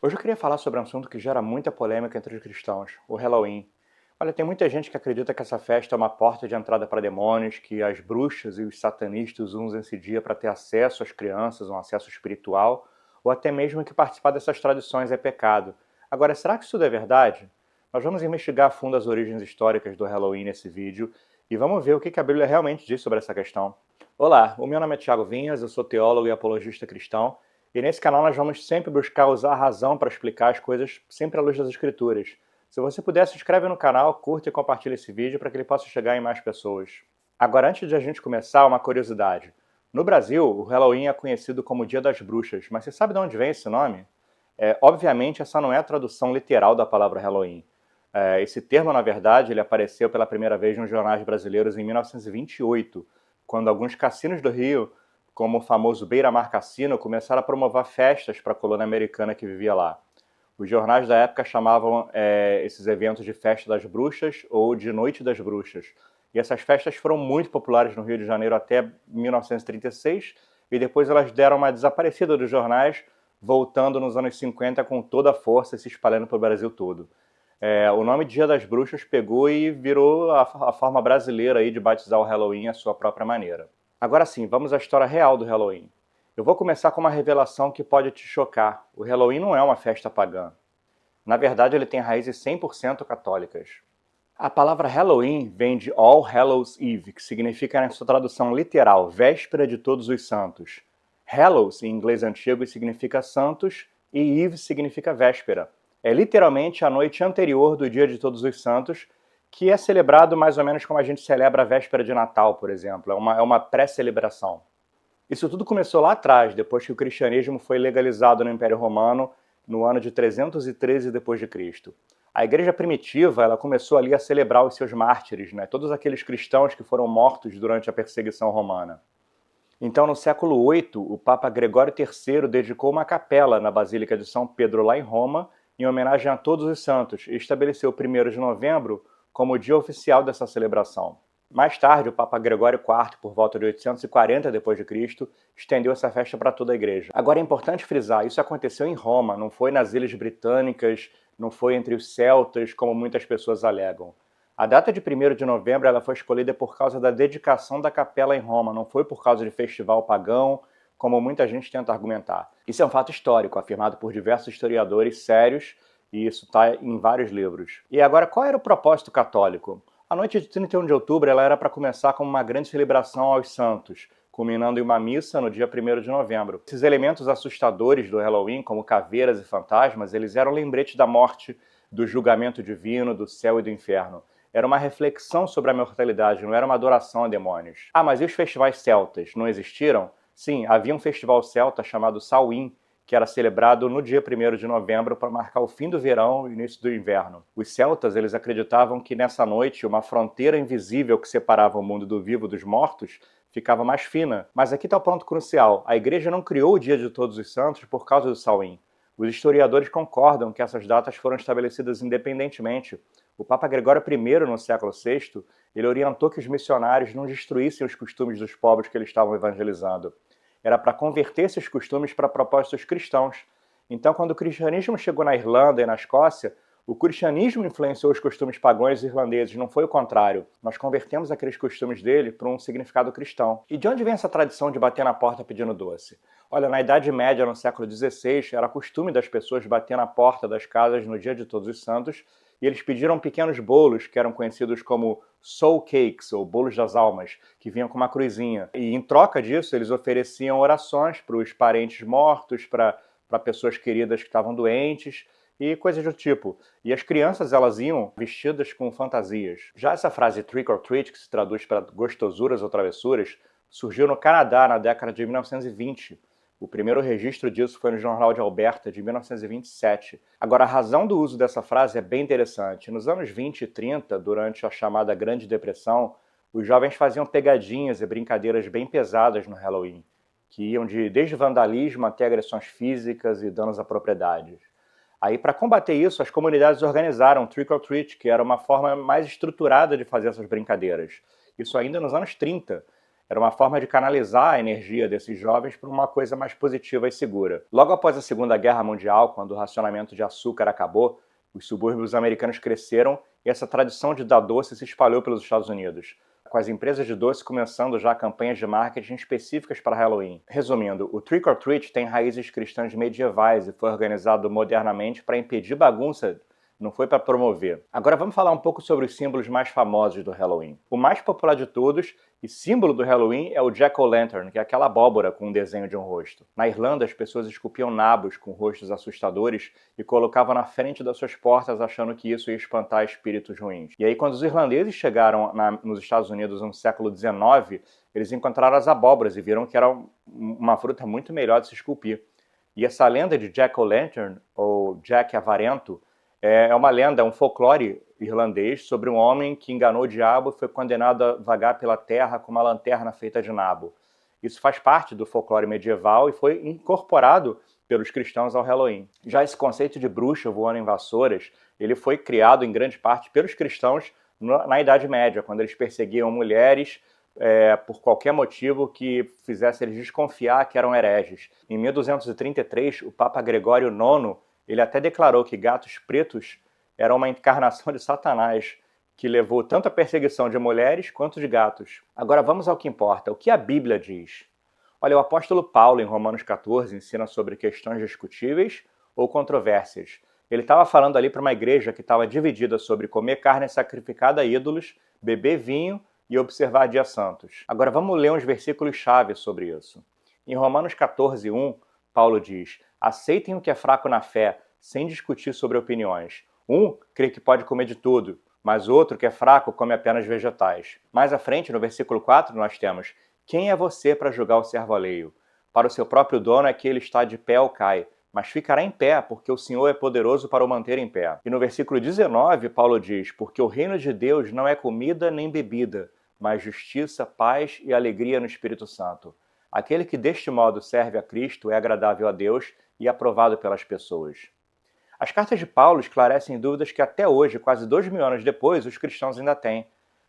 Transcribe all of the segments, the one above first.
Hoje eu queria falar sobre um assunto que gera muita polêmica entre os cristãos, o Halloween. Olha, tem muita gente que acredita que essa festa é uma porta de entrada para demônios, que as bruxas e os satanistas usam esse dia para ter acesso às crianças, um acesso espiritual, ou até mesmo que participar dessas tradições é pecado. Agora, será que isso tudo é verdade? Nós vamos investigar a fundo as origens históricas do Halloween nesse vídeo e vamos ver o que a Bíblia realmente diz sobre essa questão. Olá, o meu nome é Thiago Vinhas, eu sou teólogo e apologista cristão. E nesse canal nós vamos sempre buscar usar a razão para explicar as coisas sempre à luz das Escrituras. Se você puder, se inscreve no canal, curta e compartilha esse vídeo para que ele possa chegar em mais pessoas. Agora, antes de a gente começar, uma curiosidade. No Brasil, o Halloween é conhecido como Dia das Bruxas, mas você sabe de onde vem esse nome? Obviamente, essa não é a tradução literal da palavra Halloween. Esse termo, na verdade, ele apareceu pela primeira vez nos jornais brasileiros em 1928, quando alguns cassinos do Rio, como o famoso Beira-Mar Cassino, começaram a promover festas para a colônia americana que vivia lá. Os jornais da época chamavam esses eventos de Festa das Bruxas ou de Noite das Bruxas. E essas festas foram muito populares no Rio de Janeiro até 1936, e depois elas deram uma desaparecida dos jornais, voltando nos anos 50 com toda a força e se espalhando para o Brasil todo. O nome Dia das Bruxas pegou e virou a forma brasileira aí de batizar o Halloween à sua própria maneira. Agora sim, vamos à história real do Halloween. Eu vou começar com uma revelação que pode te chocar. O Halloween não é uma festa pagã. Na verdade, ele tem raízes 100% católicas. A palavra Halloween vem de All Hallows Eve, que significa, na sua tradução literal, véspera de todos os santos. Hallows, em inglês antigo, significa santos, e Eve significa véspera. É literalmente a noite anterior do dia de todos os santos, que é celebrado mais ou menos como a gente celebra a véspera de Natal, por exemplo. É uma pré-celebração. Isso tudo começou lá atrás, depois que o cristianismo foi legalizado no Império Romano, no ano de 313 d.C. A igreja primitiva, ela começou ali a celebrar os seus mártires, né? Todos aqueles cristãos que foram mortos durante a perseguição romana. Então, no século VIII, o Papa Gregório III dedicou uma capela na Basílica de São Pedro, lá em Roma, em homenagem a todos os santos, e estabeleceu o 1º de novembro como o dia oficial dessa celebração. Mais tarde, o Papa Gregório IV, por volta de 840 d.C., estendeu essa festa para toda a igreja. Agora é importante frisar, isso aconteceu em Roma, não foi nas Ilhas Britânicas, não foi entre os celtas, como muitas pessoas alegam. A data de 1º de novembro ela foi escolhida por causa da dedicação da capela em Roma, não foi por causa de festival pagão, como muita gente tenta argumentar. Isso é um fato histórico, afirmado por diversos historiadores sérios, e isso está em vários livros. E agora, qual era o propósito católico? A noite de 31 de outubro ela era para começar como uma grande celebração aos santos, culminando em uma missa no dia 1º de novembro. Esses elementos assustadores do Halloween, como caveiras e fantasmas, eles eram lembretes da morte, do julgamento divino, do céu e do inferno. Era uma reflexão sobre a mortalidade, não era uma adoração a demônios. Ah, mas e os festivais celtas, não existiram? Sim, havia um festival celta chamado Samhain, que era celebrado no dia 1º de novembro para marcar o fim do verão e o início do inverno. Os celtas eles acreditavam que nessa noite uma fronteira invisível que separava o mundo do vivo dos mortos ficava mais fina. Mas aqui está o ponto crucial. A igreja não criou o dia de todos os santos por causa do Samhain. Os historiadores concordam que essas datas foram estabelecidas independentemente. O Papa Gregório I, no século VI, ele orientou que os missionários não destruíssem os costumes dos povos que eles estavam evangelizando. Era para converter esses costumes para propósitos cristãos. Então, quando o cristianismo chegou na Irlanda e na Escócia, o cristianismo influenciou os costumes pagãos irlandeses, não foi o contrário. Nós convertemos aqueles costumes dele para um significado cristão. E de onde vem essa tradição de bater na porta pedindo doce? Olha, na Idade Média, no século XVI, era costume das pessoas bater na porta das casas no dia de Todos os Santos, e eles pediram pequenos bolos, que eram conhecidos como soul cakes, ou bolos das almas, que vinham com uma cruzinha. E em troca disso, eles ofereciam orações para os parentes mortos, para pessoas queridas que estavam doentes, e coisas do tipo. E as crianças, elas iam vestidas com fantasias. Já essa frase trick or treat, que se traduz para gostosuras ou travessuras, surgiu no Canadá na década de 1920. O primeiro registro disso foi no Jornal de Alberta, de 1927. Agora, a razão do uso dessa frase é bem interessante. Nos anos 20 e 30, durante a chamada Grande Depressão, os jovens faziam pegadinhas e brincadeiras bem pesadas no Halloween, que iam desde vandalismo até agressões físicas e danos a propriedades. Aí, para combater isso, as comunidades organizaram Trick or Treat, que era uma forma mais estruturada de fazer essas brincadeiras. Isso ainda nos anos 30. Era uma forma de canalizar a energia desses jovens para uma coisa mais positiva e segura. Logo após a Segunda Guerra Mundial, quando o racionamento de açúcar acabou, os subúrbios americanos cresceram e essa tradição de dar doce se espalhou pelos Estados Unidos, com as empresas de doce começando já campanhas de marketing específicas para Halloween. Resumindo, o Trick or Treat tem raízes cristãs medievais e foi organizado modernamente para impedir bagunça, não foi para promover. Agora vamos falar um pouco sobre os símbolos mais famosos do Halloween. O mais popular de todos e símbolo do Halloween é o Jack-o'-lantern, que é aquela abóbora com um desenho de um rosto. Na Irlanda, as pessoas esculpiam nabos com rostos assustadores e colocavam na frente das suas portas achando que isso ia espantar espíritos ruins. E aí, quando os irlandeses chegaram nos Estados Unidos no século XIX, eles encontraram as abóboras e viram que era uma fruta muito melhor de se esculpir. E essa lenda de Jack-o'-lantern, ou Jack Avarento, é uma lenda, um folclore irlandês sobre um homem que enganou o diabo e foi condenado a vagar pela terra com uma lanterna feita de nabo. Isso faz parte do folclore medieval e foi incorporado pelos cristãos ao Halloween. Já esse conceito de bruxa voando em vassouras, ele foi criado em grande parte pelos cristãos na Idade Média, quando eles perseguiam mulheres por qualquer motivo que fizesse eles desconfiar que eram hereges. Em 1233, o Papa Gregório IX ele até declarou que gatos pretos eram uma encarnação de Satanás, que levou tanto a perseguição de mulheres quanto de gatos. Agora vamos ao que importa, o que a Bíblia diz. Olha, o apóstolo Paulo, em Romanos 14, ensina sobre questões discutíveis ou controvérsias. Ele estava falando ali para uma igreja que estava dividida sobre comer carne sacrificada a ídolos, beber vinho e observar dias santos. Agora vamos ler uns versículos-chave sobre isso. Em Romanos 14, 1, Paulo diz: aceitem o que é fraco na fé, sem discutir sobre opiniões. Um crê que pode comer de tudo, mas outro que é fraco come apenas vegetais. Mais à frente, no versículo 4, nós temos: quem é você para julgar o servo alheio? Para o seu próprio dono é que ele está de pé ou cai, mas ficará em pé, porque o Senhor é poderoso para o manter em pé. E no versículo 19, Paulo diz: porque o reino de Deus não é comida nem bebida, mas justiça, paz e alegria no Espírito Santo. Aquele que deste modo serve a Cristo é agradável a Deus e aprovado pelas pessoas. As cartas de Paulo esclarecem dúvidas que até hoje, quase 2000 anos depois, os cristãos ainda têm.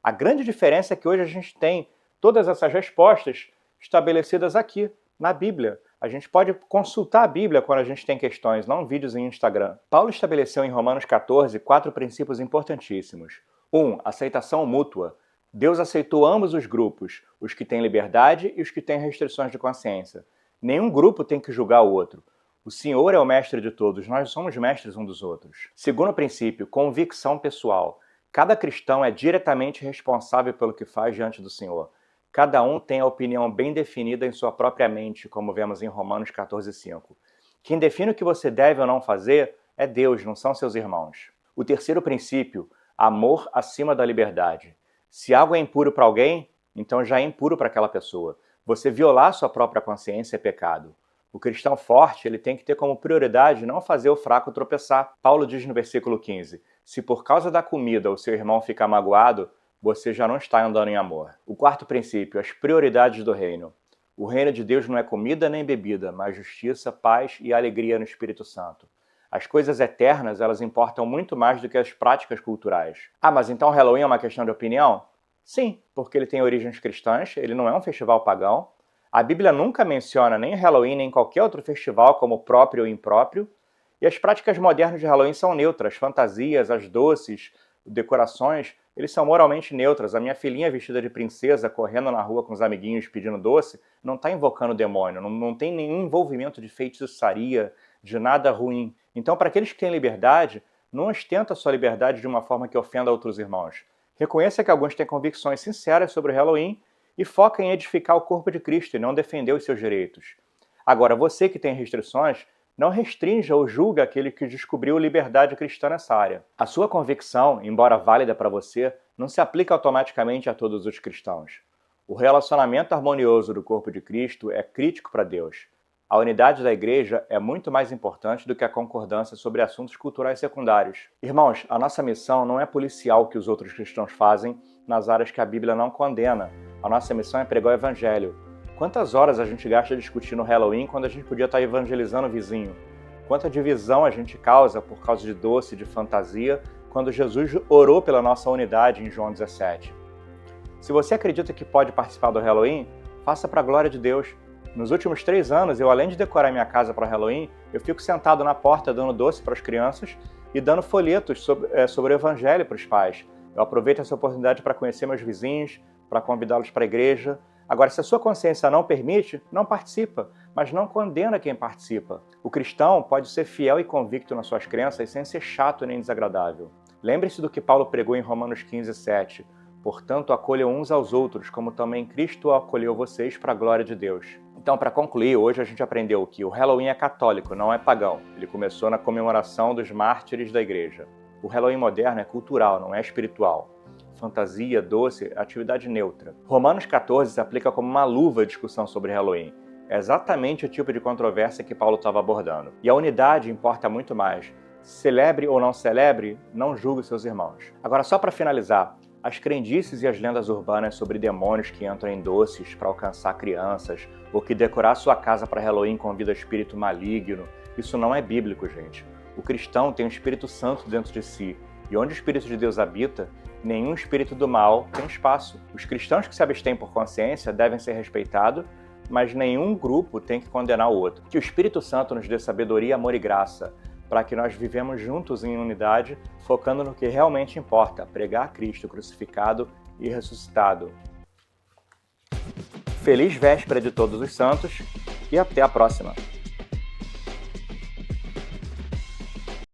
A grande diferença é que hoje a gente tem todas essas respostas estabelecidas aqui, na Bíblia. A gente pode consultar a Bíblia quando a gente tem questões, não vídeos em Instagram. Paulo estabeleceu em Romanos 14 4 princípios importantíssimos. 1. Aceitação mútua. Deus aceitou ambos os grupos, os que têm liberdade e os que têm restrições de consciência. Nenhum grupo tem que julgar o outro. O Senhor é o mestre de todos, nós somos mestres uns dos outros. Segundo princípio, convicção pessoal. Cada cristão é diretamente responsável pelo que faz diante do Senhor. Cada um tem a opinião bem definida em sua própria mente, como vemos em Romanos 14:5. Quem define o que você deve ou não fazer é Deus, não são seus irmãos. O terceiro princípio, amor acima da liberdade. Se algo é impuro para alguém, então já é impuro para aquela pessoa. Você violar sua própria consciência é pecado. O cristão forte ele tem que ter como prioridade não fazer o fraco tropeçar. Paulo diz no versículo 15, se por causa da comida o seu irmão ficar magoado, você já não está andando em amor. O quarto princípio, as prioridades do reino. O reino de Deus não é comida nem bebida, mas justiça, paz e alegria no Espírito Santo. As coisas eternas, elas importam muito mais do que as práticas culturais. Ah, mas então Halloween é uma questão de opinião? Sim, porque ele tem origens cristãs, ele não é um festival pagão. A Bíblia nunca menciona nem Halloween nem qualquer outro festival como próprio ou impróprio. E as práticas modernas de Halloween são neutras. Fantasias, as doces, decorações, eles são moralmente neutras. A minha filhinha vestida de princesa, correndo na rua com os amiguinhos pedindo doce, não está invocando o demônio, não tem nenhum envolvimento de feitiçaria, de nada ruim. Então, para aqueles que têm liberdade, não ostenta a sua liberdade de uma forma que ofenda outros irmãos. Reconheça que alguns têm convicções sinceras sobre o Halloween e foca em edificar o corpo de Cristo e não defender os seus direitos. Agora, você que tem restrições, não restrinja ou julga aquele que descobriu liberdade cristã nessa área. A sua convicção, embora válida para você, não se aplica automaticamente a todos os cristãos. O relacionamento harmonioso do corpo de Cristo é crítico para Deus. A unidade da igreja é muito mais importante do que a concordância sobre assuntos culturais secundários. Irmãos, a nossa missão não é policiar o que os outros cristãos fazem nas áreas que a Bíblia não condena. A nossa missão é pregar o Evangelho. Quantas horas a gente gasta discutindo Halloween quando a gente podia estar evangelizando o vizinho? Quanta divisão a gente causa por causa de doce, de fantasia, quando Jesus orou pela nossa unidade em João 17. Se você acredita que pode participar do Halloween, faça para a glória de Deus. Nos últimos 3 anos, eu além de decorar minha casa para o Halloween, eu fico sentado na porta dando doce para as crianças e dando folhetos sobre o Evangelho para os pais. Eu aproveito essa oportunidade para conhecer meus vizinhos, para convidá-los para a igreja. Agora, se a sua consciência não permite, não participa, mas não condena quem participa. O cristão pode ser fiel e convicto nas suas crenças sem ser chato nem desagradável. Lembre-se do que Paulo pregou em Romanos 15:7. Portanto, acolham uns aos outros, como também Cristo acolheu vocês para a glória de Deus. Então, para concluir, hoje a gente aprendeu que o Halloween é católico, não é pagão. Ele começou na comemoração dos mártires da igreja. O Halloween moderno é cultural, não é espiritual. Fantasia, doce, atividade neutra. Romanos 14 se aplica como uma luva à discussão sobre Halloween. É exatamente o tipo de controvérsia que Paulo estava abordando. E a unidade importa muito mais. Celebre ou não celebre, não julgue seus irmãos. Agora, só para finalizar, as crendices e as lendas urbanas sobre demônios que entram em doces para alcançar crianças, ou que decorar sua casa para Halloween convida espírito maligno, isso não é bíblico, gente. O cristão tem o Espírito Santo dentro de si, e onde o Espírito de Deus habita, nenhum espírito do mal tem espaço. Os cristãos que se abstêm por consciência devem ser respeitados, mas nenhum grupo tem que condenar o outro. Que o Espírito Santo nos dê sabedoria, amor e graça, para que nós vivemos juntos em unidade, focando no que realmente importa, pregar Cristo crucificado e ressuscitado. Feliz véspera de Todos os Santos e até a próxima!